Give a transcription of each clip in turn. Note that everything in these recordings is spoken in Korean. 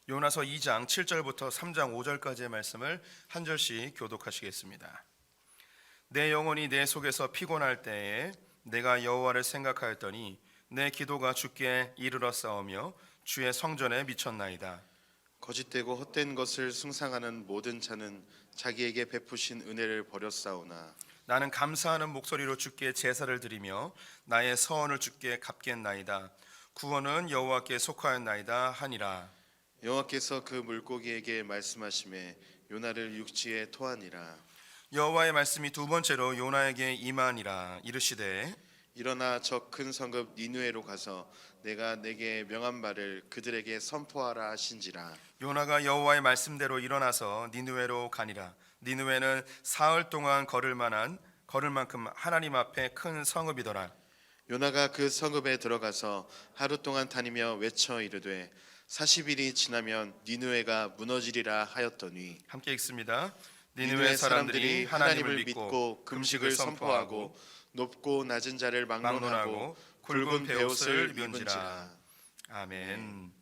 요나서 2장 7절부터 3장 5절까지의 말씀을 한 절씩 교독하시겠습니다. 내 영혼이 내 속에서 피곤할 때에 내가 여호와를 생각하였더니 내 기도가 주께 이르러 싸우며 주의 성전에 미쳤나이다. 거짓되고 헛된 것을 숭상하는 모든 자는 자기에게 베푸신 은혜를 버렸사오나 나는 감사하는 목소리로 주께 제사를 드리며 나의 서원을 주께 갚겠나이다. 구원은 여호와께 속하였나이다 하니라. 여호와께서 그 물고기에게 말씀하시매 요나를 육지에 토하니라. 여호와의 말씀이 두 번째로 요나에게 임하니라. 이르시되 일어나 저 큰 성읍 니느웨로 가서 내가 내게 명한 바를 그들에게 선포하라 하신지라. 요나가 여호와의 말씀대로 일어나서 니느웨로 가니라. 니느웨는 사흘 동안 걸을 만큼 하나님 앞에 큰 성읍이더라. 요나가 그 성읍에 들어가서 하루 동안 다니며 외쳐 이르되 40일이 지나면 니느웨가 무너지리라 하였더니 함께 읽습니다. 니느웨 사람들이 하나님을 믿고 금식을 선포하고 높고 낮은 자를 막론하고 굵은 베옷을 입은지라. 아멘.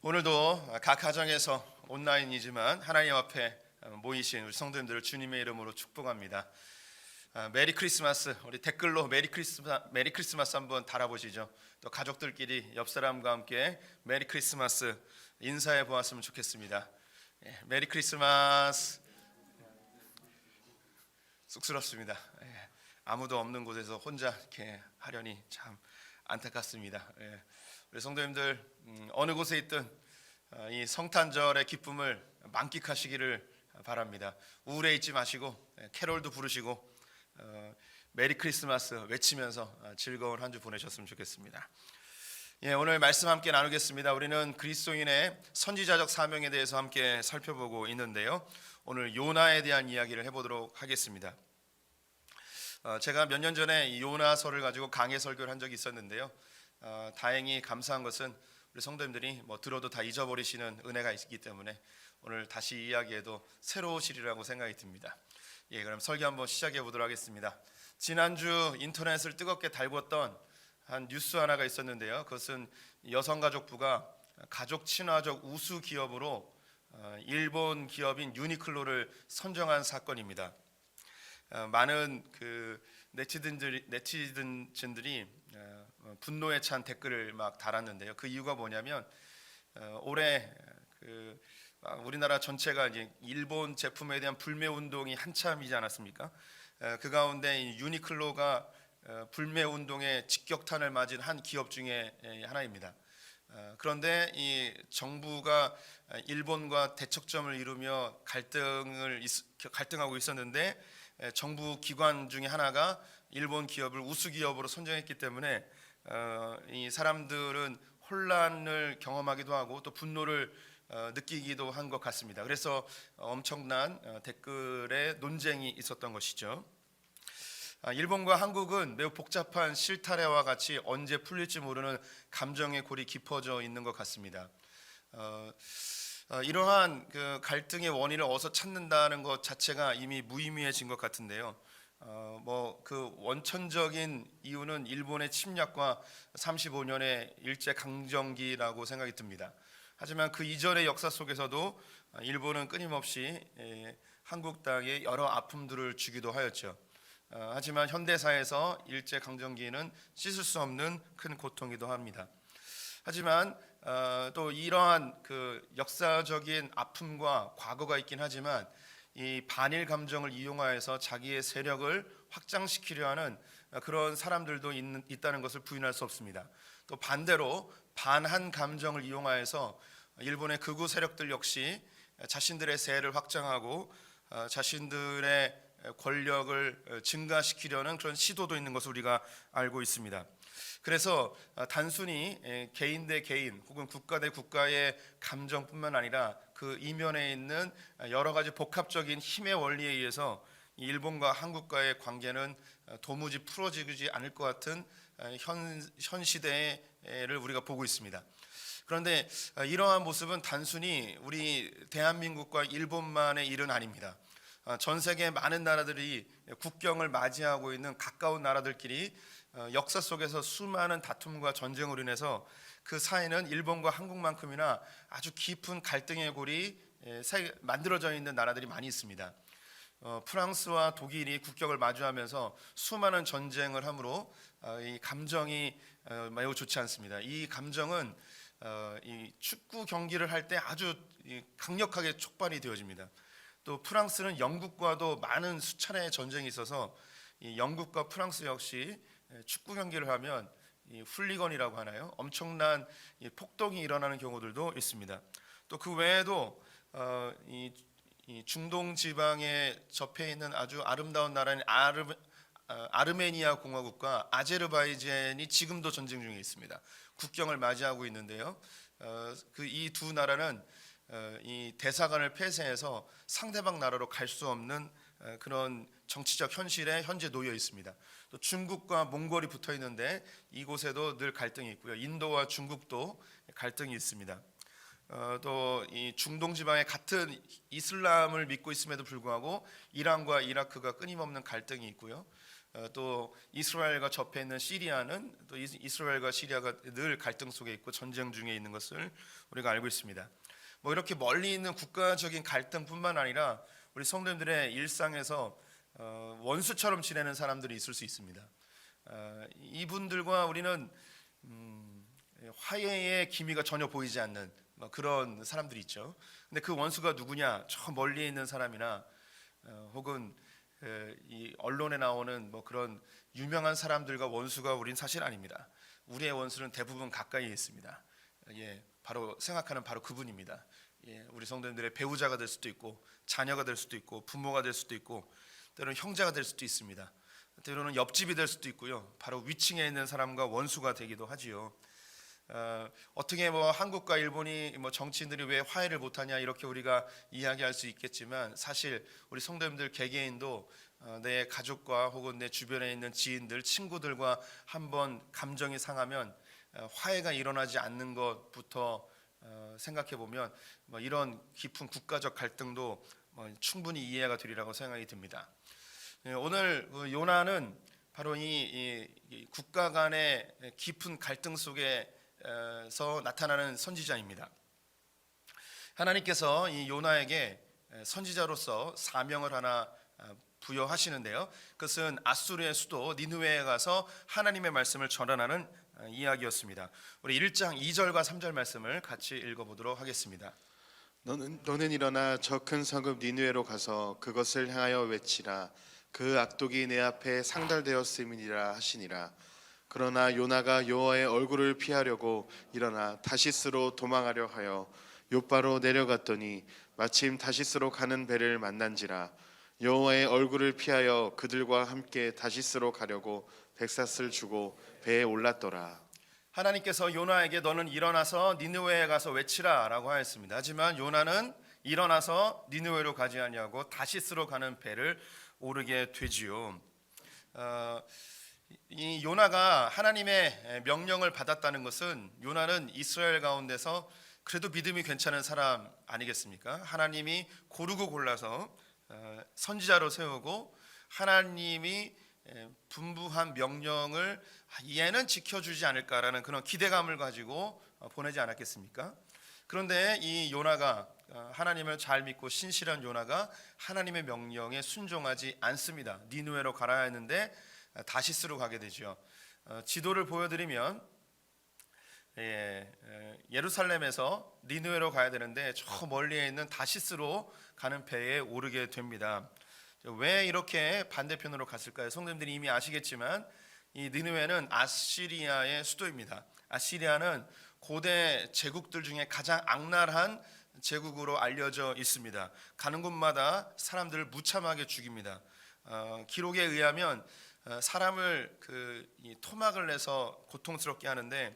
오늘도 각 가정에서 온라인이지만 하나님 앞에 모이신 우리 성도님들을 주님의 이름으로 축복합니다. 메리 크리스마스. 우리 댓글로 메리 크리스마스 한번 달아보시죠. 또 가족들끼리 옆 사람과 함께 메리 크리스마스 인사해 보았으면 좋겠습니다. 메리 크리스마스. 쑥스럽습니다. 아무도 없는 곳에서 혼자 이렇게 하려니 참 안타깝습니다. 우리 성도님들 어느 곳에 있든 이 성탄절의 기쁨을 만끽하시기를 바랍니다. 우울해 있지 마시고 캐롤도 부르시고 메리 크리스마스 외치면서 즐거운 한 주 보내셨으면 좋겠습니다. 오늘 말씀 함께 나누겠습니다. 우리는 그리스도인의 선지자적 사명에 대해서 함께 살펴보고 있는데요. 오늘 요나에 대한 이야기를 해보도록 하겠습니다. 제가 몇 년 전에 이 요나서를 가지고 강해 설교를 한 적이 있었는데요. 다행히 감사한 것은 우리 성도님들이 들어도 다 잊어버리시는 은혜가 있기 때문에 오늘 다시 이야기해도 새로우시리라고 생각이 듭니다. 그럼 설교 한번 시작해 보도록 하겠습니다. 지난주 인터넷을 뜨겁게 달궜던 한 뉴스 하나가 있었는데요. 그것은 여성가족부가 가족 친화적 우수 기업으로 일본 기업인 유니클로를 선정한 사건입니다. 많은 네티즌들이 분노에 찬 댓글을 막 달았는데요. 그 이유가 뭐냐면 올해 우리나라 전체가 이제 일본 제품에 대한 불매 운동이 한참이지 않았습니까? 그 가운데 유니클로가 불매 운동의 직격탄을 맞은 한 기업 중에 하나입니다. 그런데 이 정부가 일본과 대척점을 이루며 갈등하고 있었는데 정부 기관 중에 하나가 일본 기업을 우수 기업으로 선정했기 때문에 이 사람들은 혼란을 경험하기도 하고 또 분노를 느끼기도 한 것 같습니다. 그래서 엄청난 댓글의 논쟁이 있었던 것이죠. 일본과 한국은 매우 복잡한 실타래와 같이 언제 풀릴지 모르는 감정의 골이 깊어져 있는 것 같습니다. 이러한 갈등의 원인을 어디서 찾는다는 것 자체가 이미 무의미해진 것 같은데요. 그 원천적인 이유는 일본의 침략과 35년의 일제 강점기라고 생각이 듭니다. 하지만 그 이전의 역사 속에서도 일본은 끊임없이 한국 땅에 여러 아픔들을 주기도 하였죠. 하지만 현대사에서 일제 강점기는 씻을 수 없는 큰 고통이기도 합니다. 하지만 또 이러한 역사적인 아픔과 과거가 있긴 하지만 이 반일 감정을 이용하여서 자기의 세력을 확장시키려 하는 그런 사람들도 있다는 것을 부인할 수 없습니다. 또 반대로 반한 감정을 이용하여서 일본의 극우 세력들 역시 자신들의 세를 확장하고 자신들의 권력을 증가시키려는 그런 시도도 있는 것을 우리가 알고 있습니다. 그래서 단순히 개인 대 개인 혹은 국가 대 국가의 감정뿐만 아니라 그 이면에 있는 여러 가지 복합적인 힘의 원리에 의해서 일본과 한국과의 관계는 도무지 풀어지지 않을 것 같은 현 시대를 우리가 보고 있습니다. 그런데 이러한 모습은 단순히 우리 대한민국과 일본만의 일은 아닙니다. 전 세계 많은 나라들이 국경을 맞이하고 있는 가까운 나라들끼리 역사 속에서 수많은 다툼과 전쟁으로 인해서 그 사이는 일본과 한국만큼이나 아주 깊은 갈등의 골이 만들어져 있는 나라들이 많이 있습니다. 프랑스와 독일이 국격을 마주하면서 수많은 전쟁을 함으로 이 감정이 매우 좋지 않습니다. 이 감정은 이 축구 경기를 할 때 아주 강력하게 촉발이 되어집니다. 또 프랑스는 영국과도 많은 수차례의 전쟁이 있어서 이 영국과 프랑스 역시 축구 경기를 하면 이 훌리건이라고 하나요? 엄청난 이 폭동이 일어나는 경우들도 있습니다. 또 그 외에도 이 중동 지방에 접해 있는 아주 아름다운 나라인 아르메니아 공화국과 아제르바이잔이 지금도 전쟁 중에 있습니다. 국경을 맞이하고 있는데요. 그 이 두 나라는 이 대사관을 폐쇄해서 상대방 나라로 갈 수 없는 그런 정치적 현실에 현재 놓여 있습니다. 또 중국과 몽골이 붙어 있는데 이곳에도 늘 갈등이 있고요. 인도와 중국도 갈등이 있습니다. 또 이 중동 지방에 같은 이슬람을 믿고 있음에도 불구하고 이란과 이라크가 끊임없는 갈등이 있고요. 또 이스라엘과 접해 있는 시리아는 또 이스라엘과 시리아가 늘 갈등 속에 있고 전쟁 중에 있는 것을 우리가 알고 있습니다. 뭐 이렇게 멀리 있는 국가적인 갈등뿐만 아니라 우리 성도님들의 일상에서 원수처럼 지내는 사람들이 있을 수 있습니다. 이분들과 우리는 화해의 기미가 전혀 보이지 않는 그런 사람들이 있죠. 근데 그 원수가 누구냐? 저 멀리 있는 사람이나 혹은 이 언론에 나오는 뭐 그런 유명한 사람들과 원수가 우린 사실 아닙니다. 우리의 원수는 대부분 가까이에 있습니다. 바로 생각하는 바로 그분입니다. 우리 성도님들의 배우자가 될 수도 있고 자녀가 될 수도 있고 부모가 될 수도 있고 때로는 형제가 될 수도 있습니다. 때로는 옆집이 될 수도 있고요. 바로 위층에 있는 사람과 원수가 되기도 하지요. 어떻게 뭐 한국과 일본이 뭐 정치인들이 왜 화해를 못하냐 이렇게 우리가 이야기할 수 있겠지만 사실 우리 성도님들 개개인도 내 가족과 혹은 내 주변에 있는 지인들, 친구들과 한번 감정이 상하면 화해가 일어나지 않는 것부터 생각해 보면 뭐 이런 깊은 국가적 갈등도 충분히 이해가 되리라고 생각이 듭니다. 오늘 요나는 바로 이 국가 간의 깊은 갈등 속에서 나타나는 선지자입니다. 하나님께서 이 요나에게 선지자로서 사명을 하나 부여하시는데요. 그것은 아수르의 수도 니느웨에 가서 하나님의 말씀을 전하는 이야기였습니다. 우리 1장 2절과 3절 말씀을 같이 읽어보도록 하겠습니다. 너는 일어나 저 큰 성읍 니느웨로 가서 그것을 향하여 외치라. 그 악독이 내 앞에 상달되었음이니라 하시니라. 그러나 요나가 여호와의 얼굴을 피하려고 일어나 다시스로 도망하려 하여 욥바로 내려갔더니 마침 다시스로 가는 배를 만난지라. 여호와의 얼굴을 피하여 그들과 함께 다시스로 가려고 백삿을 주고 배에 올랐더라. 하나님께서 요나에게 너는 일어나서 니느웨에 가서 외치라 라고 하였습니다. 하지만 요나는 일어나서 니느웨로 가지 아니하고 다시스로 가는 배를 오르게 되지요. 이 요나가 하나님의 명령을 받았다는 것은 요나는 이스라엘 가운데서 그래도 믿음이 괜찮은 사람 아니겠습니까? 하나님이 고르고 골라서 선지자로 세우고 하나님이 분부한 명령을 얘는 지켜주지 않을까라는 그런 기대감을 가지고 보내지 않았겠습니까? 그런데 이 요나가 하나님을 잘 믿고 신실한 요나가 하나님의 명령에 순종하지 않습니다. 니느웨로 가야 했는데 다시스로 가게 되죠. 지도를 보여드리면 예루살렘에서 니느웨로 가야 되는데 저 멀리에 있는 다시스로 가는 배에 오르게 됩니다. 왜 이렇게 반대편으로 갔을까요? 성도님들이 이미 아시겠지만 이 니느웨는 아시리아의 수도입니다. 아시리아는 고대 제국들 중에 가장 악랄한 제국으로 알려져 있습니다. 가는 곳마다 사람들을 무참하게 죽입니다. 기록에 의하면 사람을 토막을 내서 고통스럽게 하는데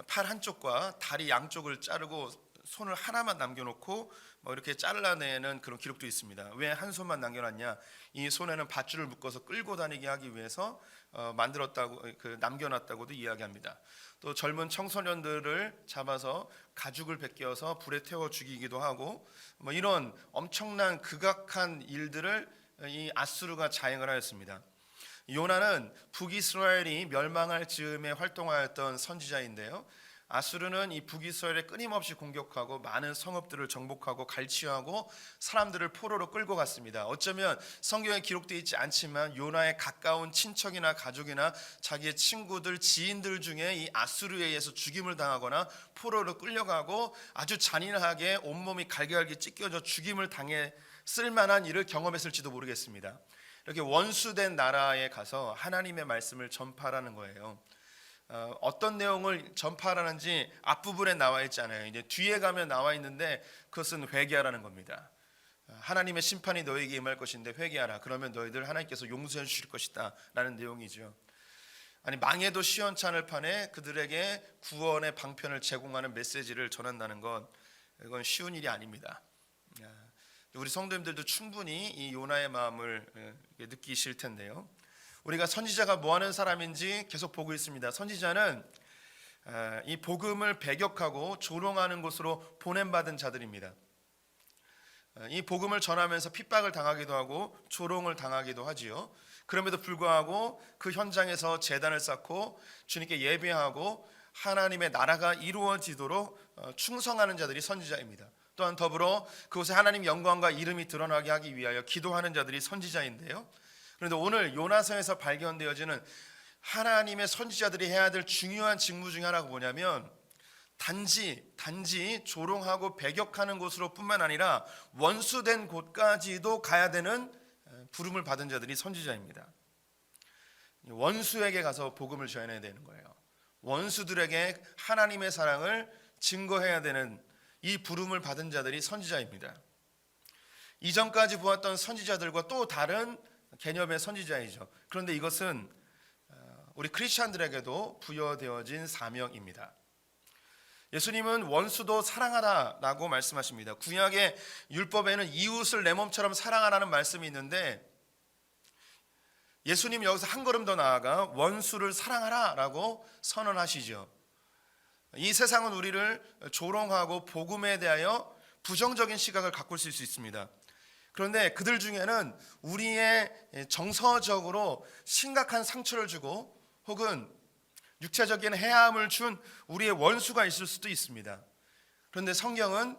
팔 한쪽과 다리 양쪽을 자르고 손을 하나만 남겨놓고 이렇게 잘라내는 그런 기록도 있습니다. 왜 한 손만 남겨놨냐? 이 손에는 밧줄을 묶어서 끌고 다니게 하기 위해서 남겨놨다고도 이야기합니다. 또 젊은 청소년들을 잡아서 가죽을 벗겨서 불에 태워 죽이기도 하고 이런 엄청난 극악한 일들을 이 아수르가 자행을 하였습니다. 요나는 북이스라엘이 멸망할 즈음에 활동하였던 선지자인데요. 아수르는 이 북이스라엘에 끊임없이 공격하고 많은 성읍들을 정복하고 갈취하고 사람들을 포로로 끌고 갔습니다. 어쩌면 성경에 기록되어 있지 않지만 요나의 가까운 친척이나 가족이나 자기의 친구들, 지인들 중에 이 아수르에 의해서 죽임을 당하거나 포로로 끌려가고 아주 잔인하게 온몸이 갈기갈기 찢겨져 죽임을 당했을 만한 일을 경험했을지도 모르겠습니다. 이렇게 원수된 나라에 가서 하나님의 말씀을 전파하라는 거예요. 어떤 내용을 전파하라는지 앞부분에 나와 있잖아요. 이제 뒤에 가면 나와 있는데 그것은 회개하라는 겁니다. 하나님의 심판이 너에게 임할 것인데 회개하라. 그러면 너희들 하나님께서 용서해 주실 것이다 라는 내용이죠. 아니, 망해도 시원찮을 판에 그들에게 구원의 방편을 제공하는 메시지를 전한다는 건 이건 쉬운 일이 아닙니다. 우리 성도님들도 충분히 이 요나의 마음을 느끼실 텐데요. 우리가 선지자가 뭐하는 사람인지 계속 보고 있습니다. 선지자는 이 복음을 배격하고 조롱하는 곳으로 보냄받은 자들입니다. 이 복음을 전하면서 핍박을 당하기도 하고 조롱을 당하기도 하지요. 그럼에도 불구하고 그 현장에서 제단을 쌓고 주님께 예배하고 하나님의 나라가 이루어지도록 충성하는 자들이 선지자입니다. 또한 더불어 그곳에 하나님 영광과 이름이 드러나게 하기 위하여 기도하는 자들이 선지자인데요. 그런데 오늘 요나서에서 발견되어지는 하나님의 선지자들이 해야 될 중요한 직무 중에 하나가 뭐냐면 단지 조롱하고 배격하는 곳으로 뿐만 아니라 원수된 곳까지도 가야 되는 부름을 받은 자들이 선지자입니다. 원수에게 가서 복음을 전해야 되는 거예요. 원수들에게 하나님의 사랑을 증거해야 되는 이 부름을 받은 자들이 선지자입니다. 이전까지 보았던 선지자들과 또 다른 개념의 선지자이죠. 그런데 이것은 우리 크리스찬들에게도 부여되어진 사명입니다. 예수님은 원수도 사랑하라라고 말씀하십니다. 구약의 율법에는 이웃을 내 몸처럼 사랑하라는 말씀이 있는데 예수님 여기서 한 걸음 더 나아가 원수를 사랑하라라고 선언하시죠. 이 세상은 우리를 조롱하고 복음에 대하여 부정적인 시각을 갖고 있을 수 있습니다. 그런데 그들 중에는 우리의 정서적으로 심각한 상처를 주고 혹은 육체적인 해함을 준 우리의 원수가 있을 수도 있습니다. 그런데 성경은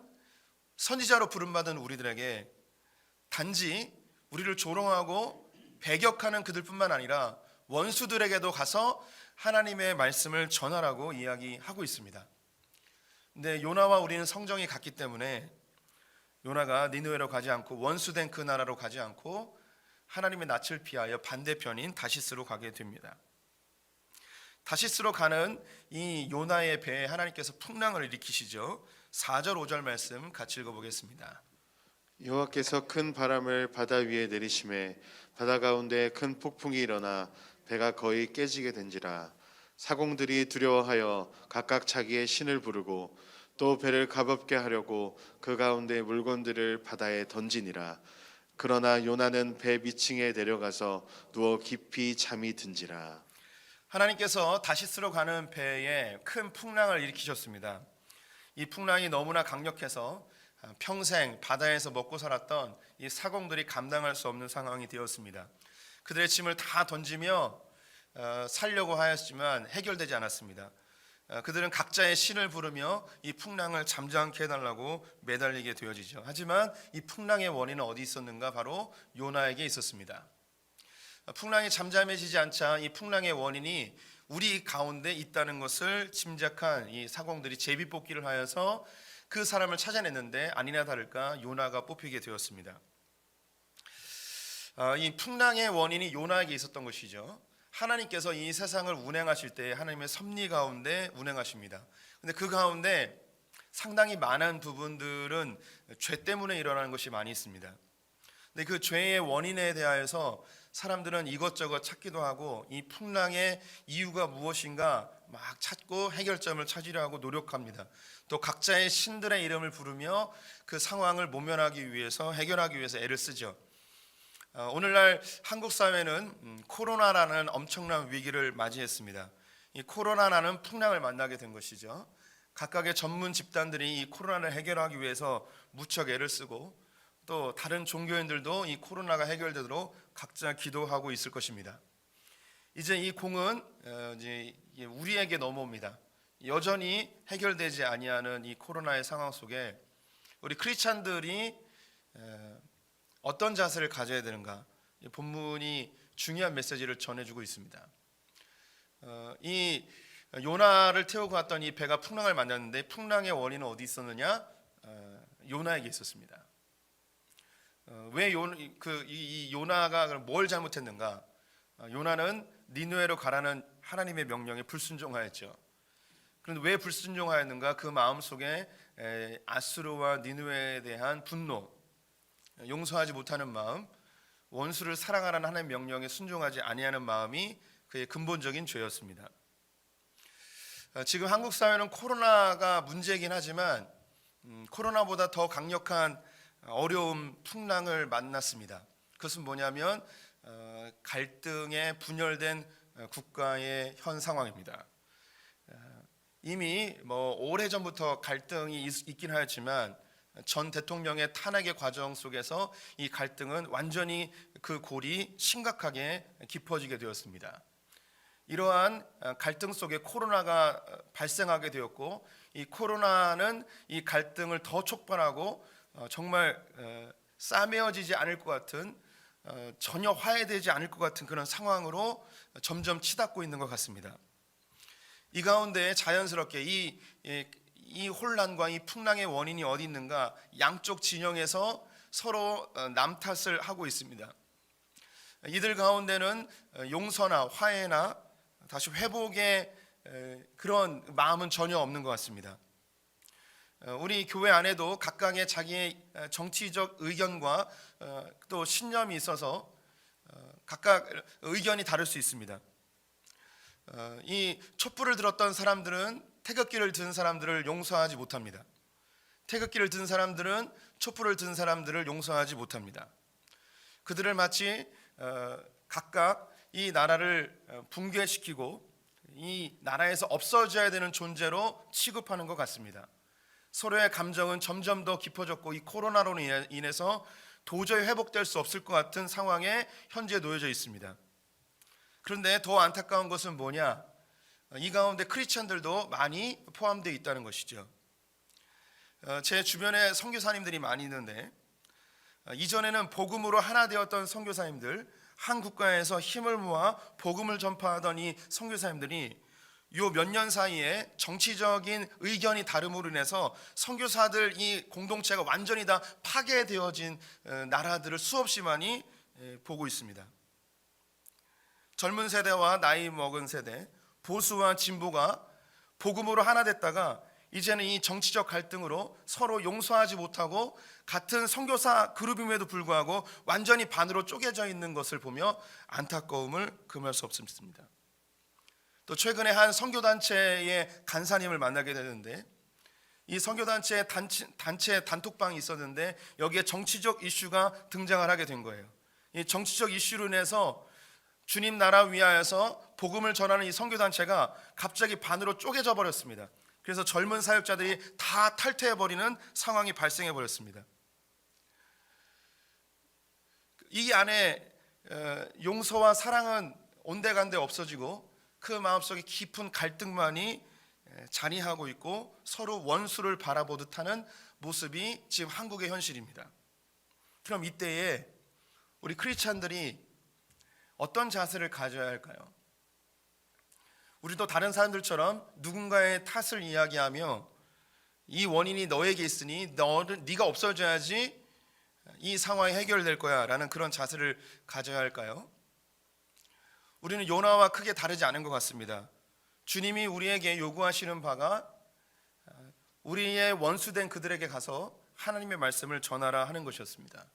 선지자로 부름받은 우리들에게 단지 우리를 조롱하고 배격하는 그들뿐만 아니라 원수들에게도 가서 하나님의 말씀을 전하라고 이야기하고 있습니다. 근데 요나와 우리는 성정이 같기 때문에 요나가 니느웨로 가지 않고 원수된 그 나라로 가지 않고 하나님의 낯을 피하여 반대편인 다시스로 가게 됩니다. 다시스로 가는 이 요나의 배에 하나님께서 풍랑을 일으키시죠. 4절 5절 말씀 같이 읽어보겠습니다. 여호와께서 큰 바람을 바다 위에 내리심에 바다 가운데 큰 폭풍이 일어나 배가 거의 깨지게 된지라. 사공들이 두려워하여 각각 자기의 신을 부르고 또 배를 가볍게 하려고 그 가운데 물건들을 바다에 던지니라. 그러나 요나는 배 밑층에 내려가서 누워 깊이 잠이 든지라. 하나님께서 다시스로 가는 배에 큰 풍랑을 일으키셨습니다. 이 풍랑이 너무나 강력해서 평생 바다에서 먹고 살았던 이 사공들이 감당할 수 없는 상황이 되었습니다. 그들의 짐을 다 던지며 살려고 하였지만 해결되지 않았습니다. 그들은 각자의 신을 부르며 이 풍랑을 잠잠케 해달라고 매달리게 되어지죠. 하지만 이 풍랑의 원인은 어디 있었는가? 바로 요나에게 있었습니다. 풍랑이 잠잠해지지 않자 이 풍랑의 원인이 우리 가운데 있다는 것을 짐작한 이 사공들이 제비뽑기를 하여서 그 사람을 찾아냈는데 아니나 다를까 요나가 뽑히게 되었습니다. 이 풍랑의 원인이 요나에게 있었던 것이죠. 하나님께서 이 세상을 운행하실 때 하나님의 섭리 가운데 운행하십니다. 근데 그 가운데 상당히 많은 부분들은 죄 때문에 일어나는 것이 많이 있습니다. 근데 그 죄의 원인에 대하여서 사람들은 이것저것 찾기도 하고 이 풍랑의 이유가 무엇인가 막 찾고 해결점을 찾으려 하고 노력합니다. 또 각자의 신들의 이름을 부르며 그 상황을 모면하기 위해서 해결하기 위해서 애를 쓰죠. 오늘날 한국 사회는 코로나라는 엄청난 위기를 맞이했습니다. 이 코로나라는 풍랑을 만나게 된 것이죠. 각각의 전문 집단들이 이 코로나를 해결하기 위해서 무척 애를 쓰고 또 다른 종교인들도 이 코로나가 해결되도록 각자 기도하고 있을 것입니다. 이제 이 공은 이제 우리에게 넘어옵니다. 여전히 해결되지 아니하는 이 코로나의 상황 속에 우리 크리스찬들이 어떤 자세를 가져야 되는가? 이 본문이 중요한 메시지를 전해주고 있습니다. 이 요나를 태우고 갔던 이 배가 풍랑을 만났는데 풍랑의 원인은 어디 있었느냐? 요나에게 있었습니다. 왜 이 요나가 그럼 뭘 잘못했는가? 요나는 니느웨로 가라는 하나님의 명령에 불순종하였죠. 그런데 왜 불순종하였는가? 그 마음 속에 아수르와 니느웨에 대한 분노, 용서하지 못하는 마음, 원수를 사랑하라는 하나님의 명령에 순종하지 아니하는 마음이 그의 근본적인 죄였습니다. 지금 한국 사회는 코로나가 문제이긴 하지만 코로나보다 더 강력한 어려움, 풍랑을 만났습니다. 그것은 뭐냐면 갈등에 분열된 국가의 현 상황입니다. 이미 오래전부터 갈등이 있긴 하였지만 전 대통령의 탄핵의 과정 속에서 이 갈등은 완전히 그 골이 심각하게 깊어지게 되었습니다. 이러한 갈등 속에 코로나가 발생하게 되었고 이 코로나는 이 갈등을 더 촉발하고 정말 싸매어지지 않을 것 같은 전혀 화해되지 않을 것 같은 그런 상황으로 점점 치닫고 있는 것 같습니다. 이 가운데 자연스럽게 이 혼란과 이 풍랑의 원인이 어디 있는가? 양쪽 진영에서 서로 남 탓을 하고 있습니다. 이들 가운데는 용서나 화해나 다시 회복의 그런 마음은 전혀 없는 것 같습니다. 우리 교회 안에도 각각의 자기의 정치적 의견과 또 신념이 있어서 각각 의견이 다를 수 있습니다. 이 촛불을 들었던 사람들은 태극기를 든 사람들을 용서하지 못합니다. 태극기를 든 사람들은 촛불을 든 사람들을 용서하지 못합니다. 그들을 마치 각각 이 나라를 붕괴시키고 이 나라에서 없어져야 되는 존재로 취급하는 것 같습니다. 서로의 감정은 점점 더 깊어졌고 이 코로나로 인해서 도저히 회복될 수 없을 것 같은 상황에 현재 놓여져 있습니다. 그런데 더 안타까운 것은 뭐냐? 이 가운데 크리스찬들도 많이 포함되어 있다는 것이죠. 제 주변에 선교사님들이 많이 있는데 이전에는 복음으로 하나 되었던 선교사님들, 한 국가에서 힘을 모아 복음을 전파하던 이 선교사님들이 요 몇 년 사이에 정치적인 의견이 다름으로 인해서 선교사들 이 공동체가 완전히 다 파괴되어진 나라들을 수없이 많이 보고 있습니다. 젊은 세대와 나이 먹은 세대, 보수와 진보가 복음으로 하나 됐다가 이제는 이 정치적 갈등으로 서로 용서하지 못하고 같은 선교사 그룹임에도 불구하고 완전히 반으로 쪼개져 있는 것을 보며 안타까움을 금할 수 없습니다. 또 최근에 한 선교단체의 간사님을 만나게 되는데 이 선교단체의 단체 단톡방이 있었는데 여기에 정치적 이슈가 등장을 하게 된 거예요. 이 정치적 이슈로 인해서 주님 나라 위하여서 복음을 전하는 이 선교단체가 갑자기 반으로 쪼개져 버렸습니다. 그래서 젊은 사역자들이 다 탈퇴해버리는 상황이 발생해 버렸습니다. 이 안에 용서와 사랑은 온데간데 없어지고 그 마음속에 깊은 갈등만이 자리하고 있고 서로 원수를 바라보듯 하는 모습이 지금 한국의 현실입니다. 그럼 이때에 우리 크리스찬들이 어떤 자세를 가져야 할까요? 우리도 다른 사람들처럼 누군가의 탓을 이야기하며 이 원인이 너에게 있으니 네가 없어져야지 이 상황이 해결될 거야 라는 그런 자세를 가져야 할까요? 우리는 요나와 크게 다르지 않은 것 같습니다. 주님이 우리에게 요구하시는 바가 우리의 원수된 그들에게 가서 하나님의 말씀을 전하라 하는 것이었습니다.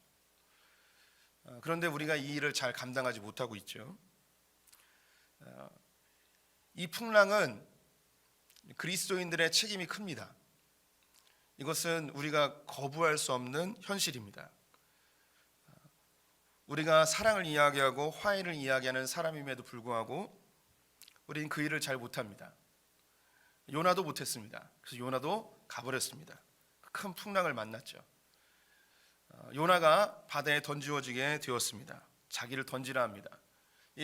그런데 우리가 이 일을 잘 감당하지 못하고 있죠. 이 풍랑은 그리스도인들의 책임이 큽니다. 이것은 우리가 거부할 수 없는 현실입니다. 우리가 사랑을 이야기하고 화해를 이야기하는 사람임에도 불구하고 우리는 그 일을 잘 못합니다. 요나도 못했습니다. 그래서 요나도 가버렸습니다. 큰 풍랑을 만났죠. 요나가 바다에 던지워지게 되었습니다. 자기를 던지라 합니다.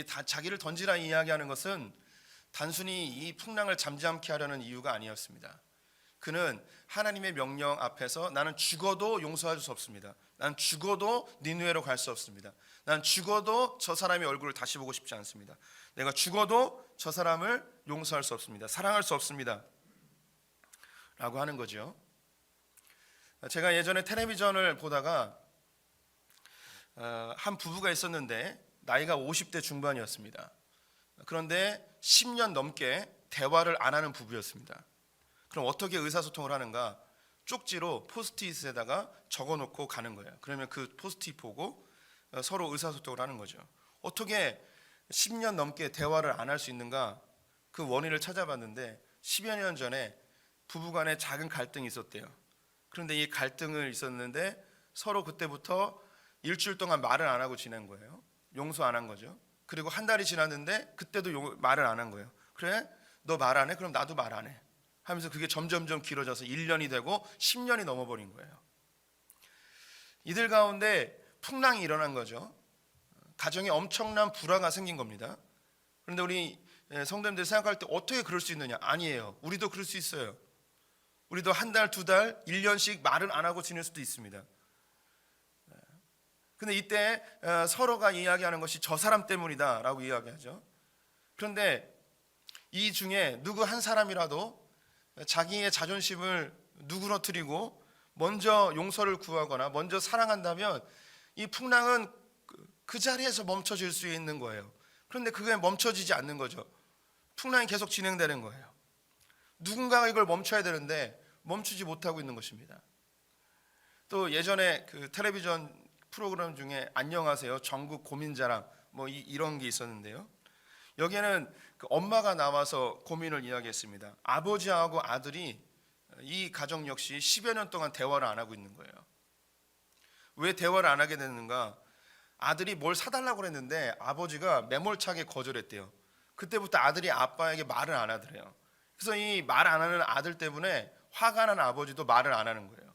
자기를 던지라 이야기하는 것은 단순히 이 풍랑을 잠잠케 하려는 이유가 아니었습니다. 그는 하나님의 명령 앞에서 나는 죽어도 용서할 수 없습니다. 난 죽어도 니느웨로 갈 수 없습니다. 난 죽어도 저 사람의 얼굴을 다시 보고 싶지 않습니다. 내가 죽어도 저 사람을 용서할 수 없습니다. 사랑할 수 없습니다. 라고 하는 거죠. 제가 예전에 텔레비전을 보다가 한 부부가 있었는데 나이가 50대 중반이었습니다. 그런데 10년 넘게 대화를 안 하는 부부였습니다. 그럼 어떻게 의사소통을 하는가? 쪽지로 포스트잇에다가 적어놓고 가는 거예요. 그러면 그 포스트잇 보고 서로 의사소통을 하는 거죠. 어떻게 10년 넘게 대화를 안 할 수 있는가? 그 원인을 찾아봤는데 10여 년 전에 부부간에 작은 갈등이 있었대요. 그런데 이 갈등을 있었는데 서로 그때부터 일주일 동안 말을 안 하고 지낸 거예요. 용서 안 한 거죠. 그리고 한 달이 지났는데 그때도 말을 안 한 거예요. 그래? 너 말 안 해? 그럼 나도 말 안 해. 하면서 그게 점점점 길어져서 1년이 되고 10년이 넘어버린 거예요. 이들 가운데 풍랑이 일어난 거죠. 가정에 엄청난 불화가 생긴 겁니다. 그런데 우리 성도님들 생각할 때 어떻게 그럴 수 있느냐? 아니에요. 우리도 그럴 수 있어요. 우리도 한 달, 두 달, 1년씩 말을 안 하고 지낼 수도 있습니다. 근데 이때 서로가 이야기하는 것이 저 사람 때문이다라고 이야기하죠. 그런데 이 중에 누구 한 사람이라도 자기의 자존심을 누그러뜨리고 먼저 용서를 구하거나 먼저 사랑한다면 이 풍랑은 그 자리에서 멈춰질 수 있는 거예요. 그런데 그게 멈춰지지 않는 거죠. 풍랑이 계속 진행되는 거예요. 누군가가 이걸 멈춰야 되는데 멈추지 못하고 있는 것입니다. 또 예전에 그 텔레비전 프로그램 중에 안녕하세요 전국 고민자랑 뭐 이런 게 있었는데요. 여기에는 그 엄마가 나와서 고민을 이야기했습니다. 아버지하고 아들이 이 가정 역시 10여 년 동안 대화를 안 하고 있는 거예요. 왜 대화를 안 하게 됐는가? 아들이 뭘 사달라고 그랬는데 아버지가 매몰차게 거절했대요. 그때부터 아들이 아빠에게 말을 안 하더래요. 그래서 이 말 안 하는 아들 때문에 화가 난 아버지도 말을 안 하는 거예요.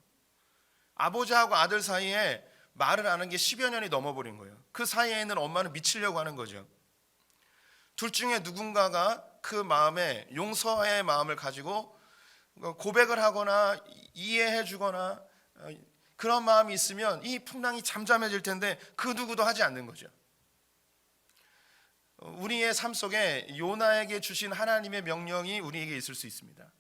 아버지하고 아들 사이에 말을 안 하는 게 10여 년이 넘어버린 거예요. 그 사이에 있는 엄마는 미치려고 하는 거죠. 둘 중에 누군가가 그 마음에 용서의 마음을 가지고 고백을 하거나 이해해 주거나 그런 마음이 있으면 이 풍랑이 잠잠해질 텐데 그 누구도 하지 않는 거죠. 우리의 삶 속에 요나에게 주신 하나님의 명령이 우리에게 있을 수 있습니다.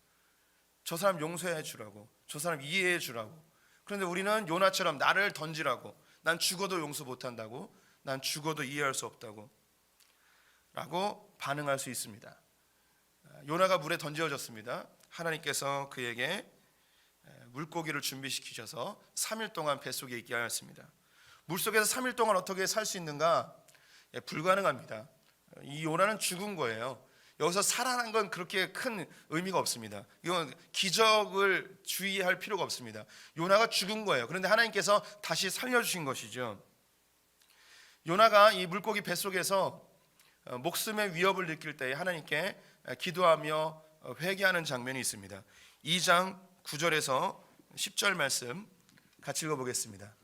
저 사람 용서해 주라고, 저 사람 이해해 주라고. 그런데 우리는 요나처럼 나를 던지라고, 난 죽어도 용서 못한다고, 난 죽어도 이해할 수 없다고 라고 반응할 수 있습니다. 요나가 물에 던져졌습니다. 하나님께서 그에게 물고기를 준비시키셔서 3일 동안 뱃속에 있게 하였습니다. 물속에서 3일 동안 어떻게 살 수 있는가? 불가능합니다. 이 요나는 죽은 거예요. 여기서 살아난 건 그렇게 큰 의미가 없습니다. 이건 기적을 주의할 필요가 없습니다. 요나가 죽은 거예요. 그런데 하나님께서 다시 살려주신 것이죠. 요나가 이 물고기 뱃속에서 목숨의 위협을 느낄 때에 하나님께 기도하며 회개하는 장면이 있습니다. 2장 9절에서 10절 말씀 같이 읽어보겠습니다.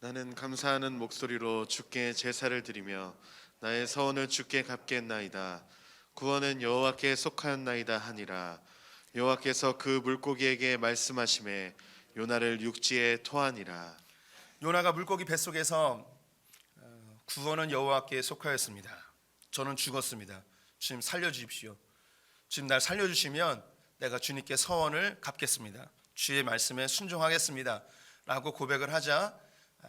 나는 감사하는 목소리로 주께 제사를 드리며 나의 서원을 주께 갚겠나이다. 구원은 여호와께 속하였나이다 하니라. 여호와께서 그 물고기에게 말씀하시매 요나를 육지에 토하니라. 요나가 물고기 뱃속에서 구원은 여호와께 속하였습니다. 저는 죽었습니다. 주님 살려주십시오. 주님 날 살려주시면 내가 주님께 서원을 갚겠습니다. 주의 말씀에 순종하겠습니다 라고 고백을 하자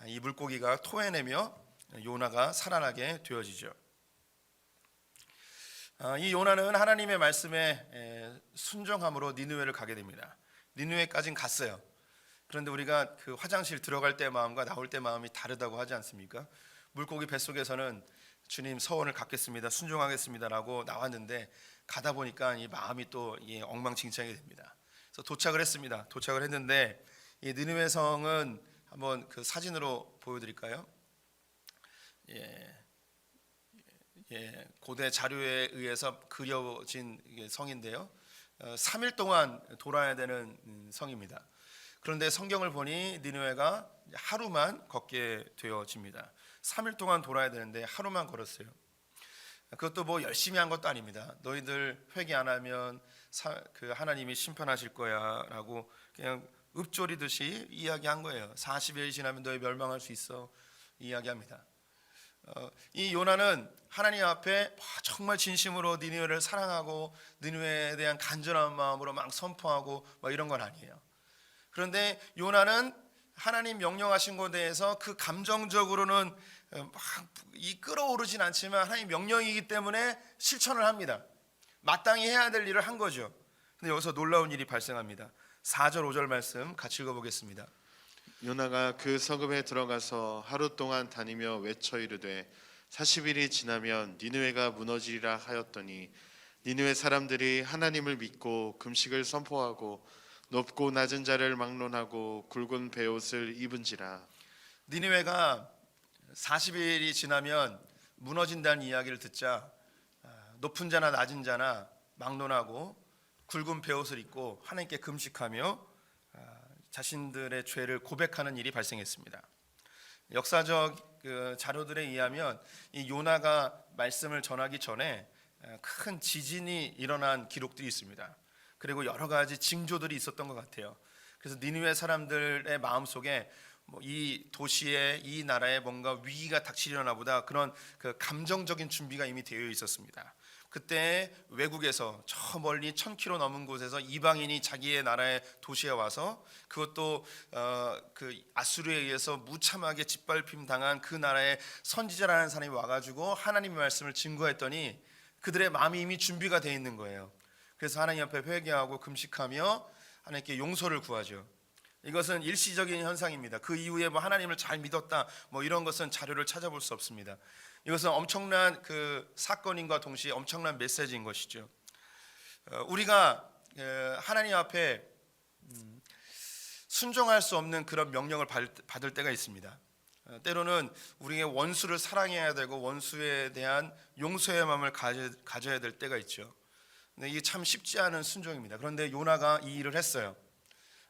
이 물고기가 토해내며 요나가 살아나게 되어지죠. 이 요나는 하나님의 말씀에 순종함으로 니느웨를 가게 됩니다. 니느웨까지는 갔어요. 그런데 우리가 그 화장실 들어갈 때 마음과 나올 때 마음이 다르다고 하지 않습니까? 물고기 뱃속에서는 주님 서원을 갚겠습니다, 순종하겠습니다라고 나왔는데 가다 보니까 이 마음이 또 엉망진창이 됩니다. 그래서 도착을 했습니다. 도착을 했는데 이 니느웨 성은 한번 그 사진으로 보여드릴까요? 고대 자료에 의해서 그려진 성인데요. 3일 동안 돌아야 되는 성입니다. 그런데 성경을 보니 니느웨가 하루만 걷게 되어집니다. 3일 동안 돌아야 되는데 하루만 걸었어요. 그것도 뭐 열심히 한 것도 아닙니다. 너희들 회개 안 하면 하나님이 심판하실 거야라고 그냥 읊조리듯이 이야기한 거예요. 40일이 지나면 너희 멸망할 수 있어 이야기합니다. 이 요나는 하나님 앞에 정말 진심으로 니느웨를 사랑하고 니느웨에 대한 간절한 마음으로 막 선포하고 뭐 이런 건 아니에요. 그런데 요나는 하나님 명령하신 것에 대해서 그 감정적으로는 막 끌어오르진 않지만 하나님 명령이기 때문에 실천을 합니다. 마땅히 해야 될 일을 한 거죠. 근데 여기서 놀라운 일이 발생합니다. 4절 5절 말씀 같이 읽어보겠습니다. 요나가 그 성읍에 들어가서 하루 동안 다니며 외쳐 이르되 40일이 지나면 니느웨가 무너지리라 하였더니 니느웨 사람들이 하나님을 믿고 금식을 선포하고 높고 낮은 자를 막론하고 굵은 베옷을 입은지라. 니느웨가 40일이 지나면 무너진다는 이야기를 듣자 높은 자나 낮은 자나 막론하고 굵은 베옷을 입고 하나님께 금식하며 자신들의 죄를 고백하는 일이 발생했습니다. 역사적 자료들에 의하면 이 요나가 말씀을 전하기 전에 큰 지진이 일어난 기록들이 있습니다. 그리고 여러 가지 징조들이 있었던 것 같아요. 그래서 니느웨 사람들의 마음속에 이 도시에 이 나라에 뭔가 위기가 닥치려나 보다 그런 그 감정적인 준비가 이미 되어 있었습니다. 그때 외국에서 저 멀리 1000km 넘은 곳에서 이방인이 자기의 나라의 도시에 와서 그것도 그 아수르에 의해서 무참하게 짓밟힘 당한 그 나라의 선지자라는 사람이 와가지고 하나님의 말씀을 증거했더니 그들의 마음이 이미 준비가 되어 있는 거예요. 그래서 하나님 앞에 회개하고 금식하며 하나님께 용서를 구하죠. 이것은 일시적인 현상입니다. 그 이후에 뭐 하나님을 잘 믿었다 뭐 이런 것은 자료를 찾아볼 수 없습니다. 이것은 엄청난 그 사건인과 동시에 엄청난 메시지인 것이죠. 우리가 하나님 앞에 순종할 수 없는 그런 명령을 받을 때가 있습니다. 때로는 우리의 원수를 사랑해야 되고 원수에 대한 용서의 마음을 가져야 될 때가 있죠. 근데 이게 참 쉽지 않은 순종입니다. 그런데 요나가 이 일을 했어요.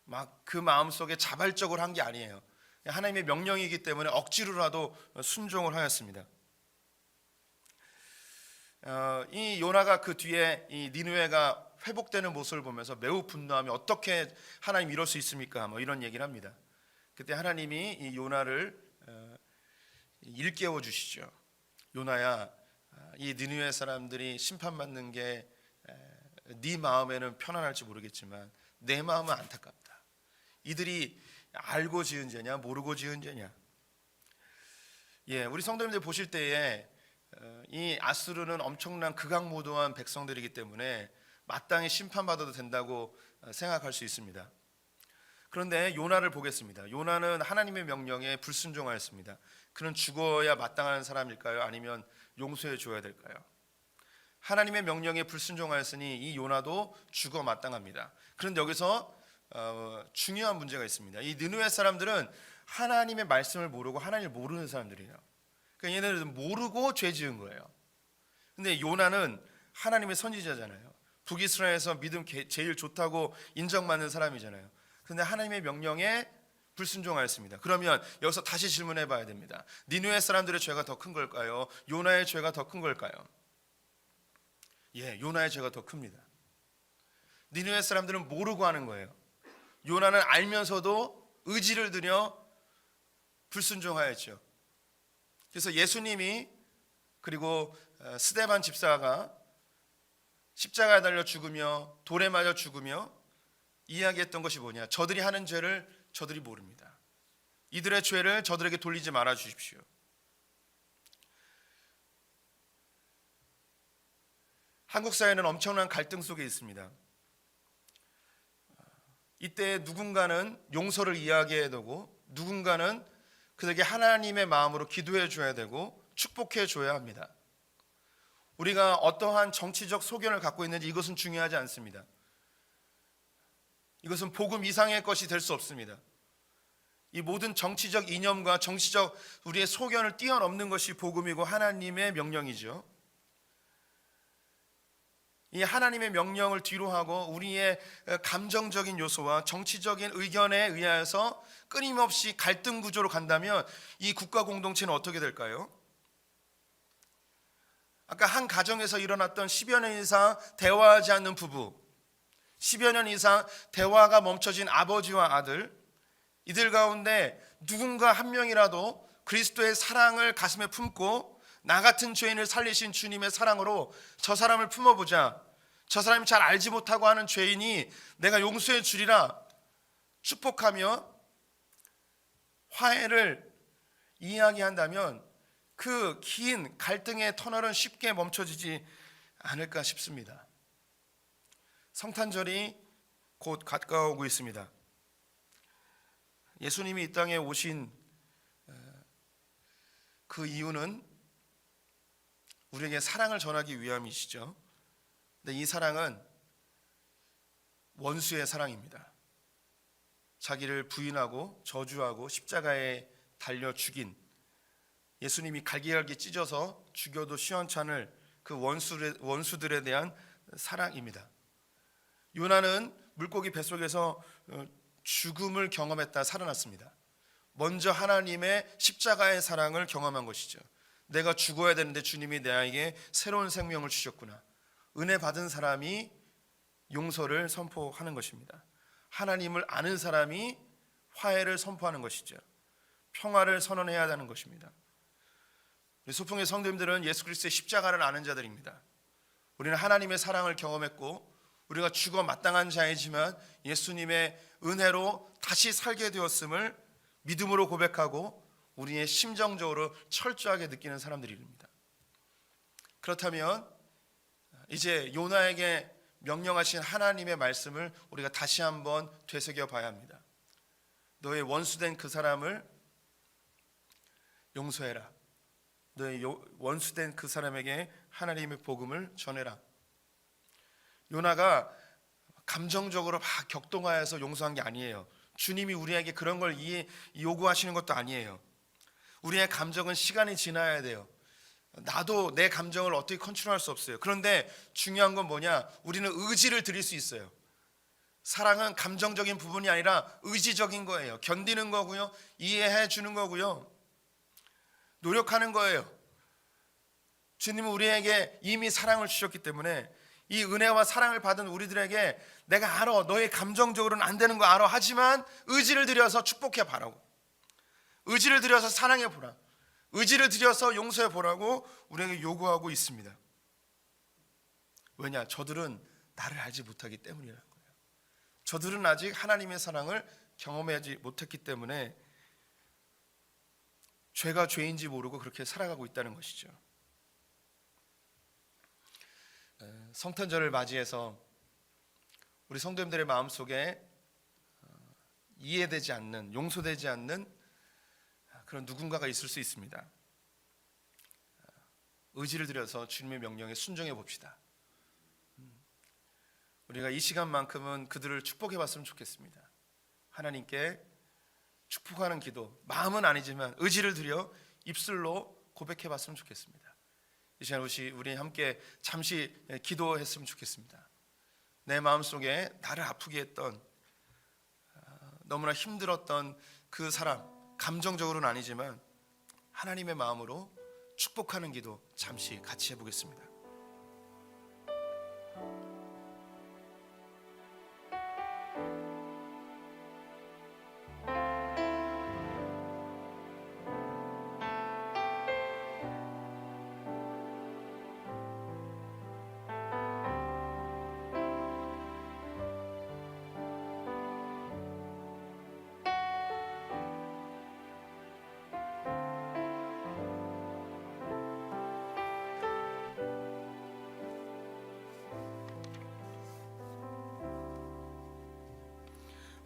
막 그 마음속에 자발적으로 한 게 아니에요. 하나님의 명령이기 때문에 억지로라도 순종을 하였습니다. 이 요나가 그 뒤에 이 니느웨가 회복되는 모습을 보면서 매우 분노하며 어떻게 하나님 이럴 수 있습니까? 뭐 이런 얘기를 합니다. 그때 하나님이 이 요나를 일깨워 주시죠. 요나야, 이 니느웨 사람들이 심판받는 게 네 마음에는 편안할지 모르겠지만 내 마음은 안타깝다. 이들이 알고 지은 죄냐 모르고 지은 죄냐. 우리 성도님들 보실 때에 이 아수르는 엄청난 극악무도한 백성들이기 때문에 마땅히 심판받아도 된다고 생각할 수 있습니다. 그런데 요나를 보겠습니다. 요나는 하나님의 명령에 불순종하였습니다. 그는 죽어야 마땅한 사람일까요? 아니면 용서해 줘야 될까요? 하나님의 명령에 불순종하였으니 이 요나도 죽어 마땅합니다. 그런데 여기서 중요한 문제가 있습니다. 이 느느웨 사람들은 하나님의 말씀을 모르고 하나님을 모르는 사람들이에요. 그러니까 얘네들은 모르고 죄 지은 거예요. 근데 요나는 하나님의 선지자잖아요. 북이스라엘에서 믿음 제일 좋다고 인정받는 사람이잖아요. 근데 하나님의 명령에 불순종하였습니다. 그러면 여기서 다시 질문해 봐야 됩니다. 니느웨 사람들의 죄가 더 큰 걸까요? 요나의 죄가 더 큰 걸까요? 요나의 죄가 더 큽니다. 니느웨 사람들은 모르고 하는 거예요. 요나는 알면서도 의지를 들여 불순종하였죠. 그래서 예수님이 그리고 스데반 집사가 십자가에 달려 죽으며 돌에 맞아 죽으며 이야기했던 것이 뭐냐? 저들이 하는 죄를 저들이 모릅니다. 이들의 죄를 저들에게 돌리지 말아 주십시오. 한국 사회는 엄청난 갈등 속에 있습니다. 이때 누군가는 용서를 이야기해야 되고 누군가는 그들에게 하나님의 마음으로 기도해 줘야 되고 축복해 줘야 합니다. 우리가 어떠한 정치적 소견을 갖고 있는지 이것은 중요하지 않습니다. 이것은 복음 이상의 것이 될 수 없습니다. 이 모든 정치적 이념과 정치적 우리의 소견을 뛰어넘는 것이 복음이고 하나님의 명령이죠. 이 하나님의 명령을 뒤로하고 우리의 감정적인 요소와 정치적인 의견에 의하여서 끊임없이 갈등 구조로 간다면 이 국가 공동체는 어떻게 될까요? 아까 한 가정에서 일어났던 10여 년 이상 대화하지 않는 부부, 10여 년 이상 대화가 멈춰진 아버지와 아들, 이들 가운데 누군가 한 명이라도 그리스도의 사랑을 가슴에 품고 나 같은 죄인을 살리신 주님의 사랑으로 저 사람을 품어보자, 저 사람이 잘 알지 못하고 하는 죄인이 내가 용서해 주리라 축복하며 화해를 이야기한다면 그 긴 갈등의 터널은 쉽게 멈춰지지 않을까 싶습니다. 성탄절이 곧 가까워오고 있습니다. 예수님이 이 땅에 오신 그 이유는 우리에게 사랑을 전하기 위함이시죠. 근데 이 사랑은 원수의 사랑입니다. 자기를 부인하고 저주하고 십자가에 달려 죽인, 예수님이 갈기갈기 찢어서 죽여도 시원찮을 그 원수들에 대한 사랑입니다. 요나는 물고기 뱃속에서 죽음을 경험했다 살아났습니다. 먼저 하나님의 십자가의 사랑을 경험한 것이죠. 내가 죽어야 되는데 주님이 나에게 새로운 생명을 주셨구나. 은혜 받은 사람이 용서를 선포하는 것입니다. 하나님을 아는 사람이 화해를 선포하는 것이죠. 평화를 선언해야 하는 것입니다. 우리 소풍의 성도님들은 예수 그리스도의 십자가를 아는 자들입니다. 우리는 하나님의 사랑을 경험했고 우리가 죽어 마땅한 자이지만 예수님의 은혜로 다시 살게 되었음을 믿음으로 고백하고 우리의 심정적으로 철저하게 느끼는 사람들입니다. 그렇다면 이제 요나에게 명령하신 하나님의 말씀을 우리가 다시 한번 되새겨 봐야 합니다. 너의 원수된 그 사람을 용서해라. 너의 원수된 그 사람에게 하나님의 복음을 전해라. 요나가 감정적으로 막 격동하여서 용서한 게 아니에요. 주님이 우리에게 그런 걸 요구하시는 것도 아니에요. 우리의 감정은 시간이 지나야 돼요. 나도 내 감정을 어떻게 컨트롤할 수 없어요. 그런데 중요한 건 뭐냐? 우리는 의지를 드릴 수 있어요. 사랑은 감정적인 부분이 아니라 의지적인 거예요. 견디는 거고요, 이해해 주는 거고요, 노력하는 거예요. 주님은 우리에게 이미 사랑을 주셨기 때문에 이 은혜와 사랑을 받은 우리들에게 내가 알아, 너의 감정적으로는 안 되는 거 알아, 하지만 의지를 들여서 축복해 보라고, 의지를 들여서 사랑해 보라, 의지를 들여서 용서해 보라고 우리에게 요구하고 있습니다. 왜냐? 저들은 나를 알지 못하기 때문이라는 거예요. 저들은 아직 하나님의 사랑을 경험하지 못했기 때문에 죄가 죄인지 모르고 그렇게 살아가고 있다는 것이죠. 성탄절을 맞이해서 우리 성도님들의 마음속에 이해되지 않는, 용서되지 않는 그런 누군가가 있을 수 있습니다. 의지를 들여서 주님의 명령에 순종해 봅시다. 우리가 이 시간만큼은 그들을 축복해 봤으면 좋겠습니다. 하나님께 축복하는 기도, 마음은 아니지만 의지를 들여 입술로 고백해 봤으면 좋겠습니다. 이 시간 우리 함께 잠시 기도했으면 좋겠습니다. 내 마음속에 나를 아프게 했던, 너무나 힘들었던 그 사람, 감정적으로는 아니지만 하나님의 마음으로 축복하는 기도 잠시 같이 해보겠습니다.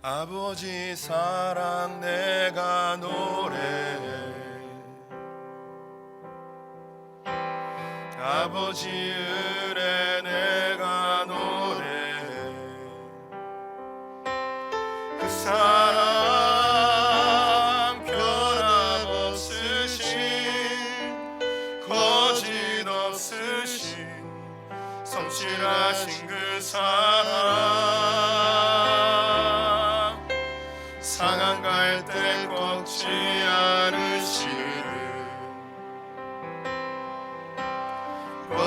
아버지 사랑 내가 노래해, 아버지 은혜 내가 노래해. 그 사랑 변함없으신, 거짓없으신, 성실하신 그 사랑, 상한 갈대 꺾지 않으시는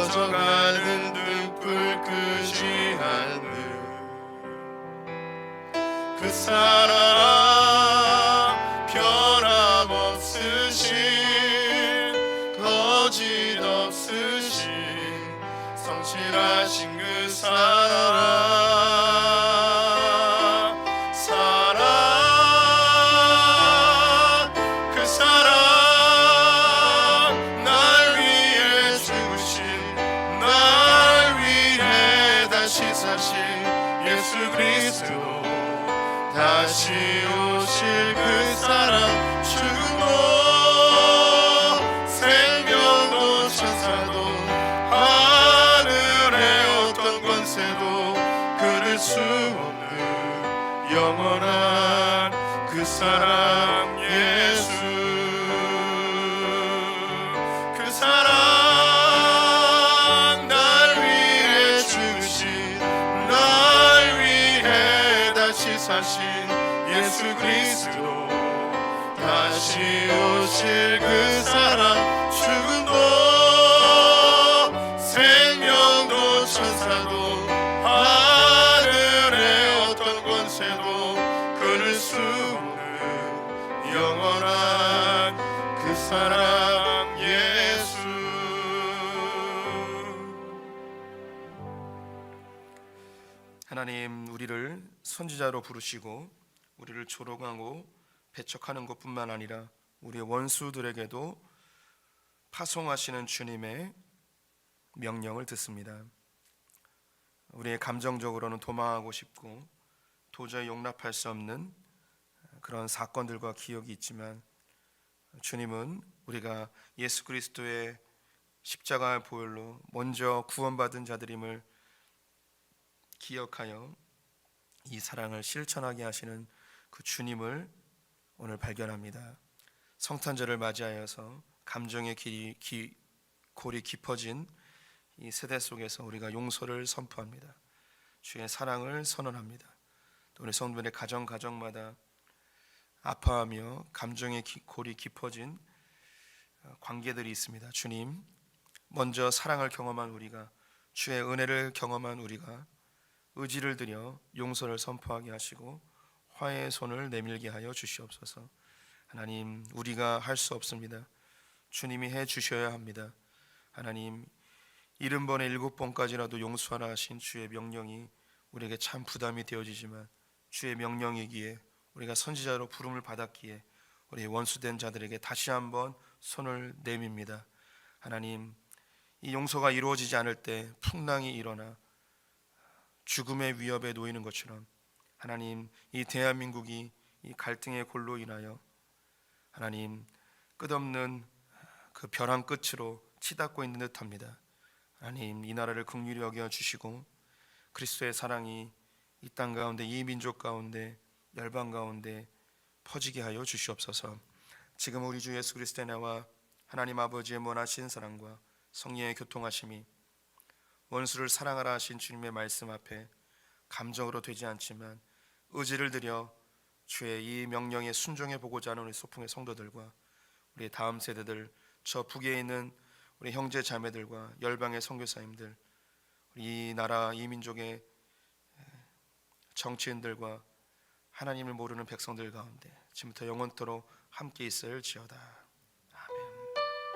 꺼져가는 등불 끄지 않는 그 사랑 변함없으신 거짓 없으신 성실하신 그 그 사랑 날 위해 죽으신 날 위해 다시 사신 예수 그리스도 다시 오실 그 사랑 죽음도 생명도 천사도 하늘의 어떤 권세도 끊을 수 없는 영원한 그 사랑 예수 그 사랑 날 위해 죽으신 날 위해 다시 사신 예수 그리스도 다시 오실 그 사랑 죽음도 생명도 천사도 하늘의 어떤 권세도 끊을 수 없는 영원한 그 사랑 예수. 하나님, 우리를 선지자로 부르시고 우리를 조롱하고 배척하는 것뿐만 아니라 우리의 원수들에게도 파송하시는 주님의 명령을 듣습니다. 우리의 감정적으로는 도망하고 싶고 도저히 용납할 수 없는 그런 사건들과 기억이 있지만 주님은 우리가 예수 그리스도의 십자가의 보혈로 먼저 구원받은 자들임을 기억하여 이 사랑을 실천하게 하시는 그 주님을 오늘 발견합니다. 성탄절을 맞이하여서 감정의 골이 깊어진 이 세대 속에서 우리가 용서를 선포합니다. 주의 사랑을 선언합니다. 또 우리 성도들의 가정마다 아파하며 감정의 골이 깊어진 관계들이 있습니다. 주님, 먼저 사랑을 경험한 우리가, 주의 은혜를 경험한 우리가 의지를 들여 용서를 선포하게 하시고 화해의 손을 내밀게 하여 주시옵소서. 하나님, 우리가 할 수 없습니다. 주님이 해 주셔야 합니다. 하나님, 70번에 7번까지라도 용서하라 하신 주의 명령이 우리에게 참 부담이 되어지지만 주의 명령이기에 우리가 선지자로 부름을 받았기에 우리 원수된 자들에게 다시 한번 손을 내밉니다. 하나님, 이 용서가 이루어지지 않을 때 풍랑이 일어나 죽음의 위협에 놓이는 것처럼 하나님, 이 대한민국이 이 갈등의 골로 인하여 하나님 끝없는 그 벼랑 끝으로 치닫고 있는 듯합니다. 하나님, 이 나라를 긍휼히 여겨 주시고 그리스도의 사랑이 이 땅 가운데, 이 민족 가운데, 열방 가운데 퍼지게 하여 주시옵소서. 지금 우리 주 예수 그리스도의 나와 하나님 아버지의 무한하신 사랑과 성령의 교통하심이 원수를 사랑하라 하신 주님의 말씀 앞에 감정으로 되지 않지만 의지를 들여 주의 이 명령에 순종해 보고자 하는 우리 소풍의 성도들과 우리 다음 세대들, 저 북에 있는 우리 형제 자매들과 열방의 선교사님들, 이 나라 이 민족의 정치인들과 하나님을 모르는 백성들 가운데 지금부터 영원토록 함께 있을지어다.